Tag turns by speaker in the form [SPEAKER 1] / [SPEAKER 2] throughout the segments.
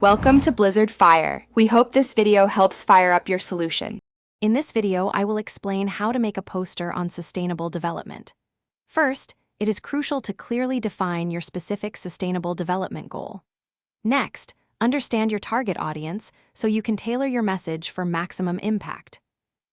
[SPEAKER 1] Welcome to Blizzard Fire. We hope this video helps fire up your solution.
[SPEAKER 2] In this video, I will explain how to make a poster on sustainable development. First, it is crucial to clearly define your specific sustainable development goal. Next, understand your target audience so you can tailor your message for maximum impact.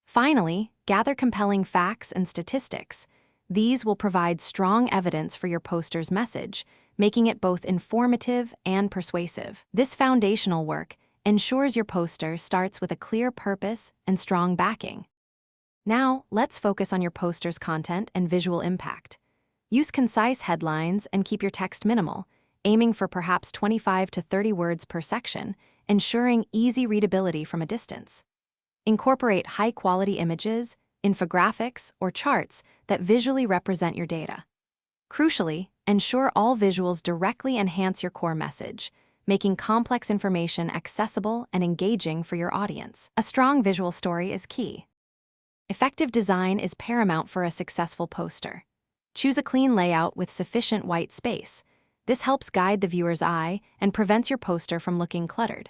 [SPEAKER 2] Finally, gather compelling facts and statistics. These will provide strong evidence for your poster's message, making it both informative and persuasive. This foundational work ensures your poster starts with a clear purpose and strong backing. Now, let's focus on your poster's content and visual impact. Use concise headlines and keep your text minimal, aiming for perhaps 25 to 30 words per section, ensuring easy readability from a distance. Incorporate high-quality images, infographics, or charts that visually represent your data. Crucially, ensure all visuals directly enhance your core message, making complex information accessible and engaging for your audience. A strong visual story is key. Effective design is paramount for a successful poster. Choose a clean layout with sufficient white space. This helps guide the viewer's eye and prevents your poster from looking cluttered.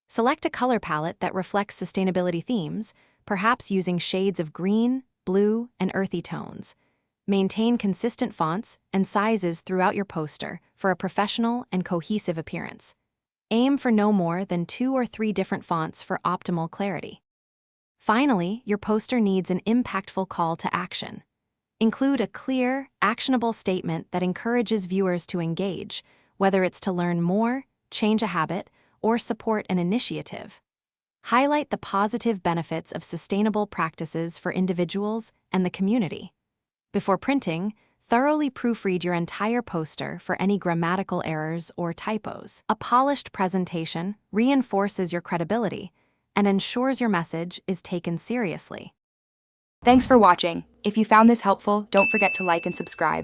[SPEAKER 2] Select a color palette that reflects sustainability themes, perhaps using shades of green, blue, and earthy tones. Maintain consistent fonts and sizes throughout your poster for a professional and cohesive appearance. Aim for no more than 2 or 3 different fonts for optimal clarity. Finally, your poster needs an impactful call to action. Include a clear, actionable statement that encourages viewers to engage, whether it's to learn more, change a habit, or support an initiative. Highlight the positive benefits of sustainable practices for individuals and the community. Before printing, thoroughly proofread your entire poster for any grammatical errors or typos. A polished presentation reinforces your credibility and ensures your message is taken seriously.
[SPEAKER 1] Thanks for watching. If you found this helpful, don't forget to like and subscribe.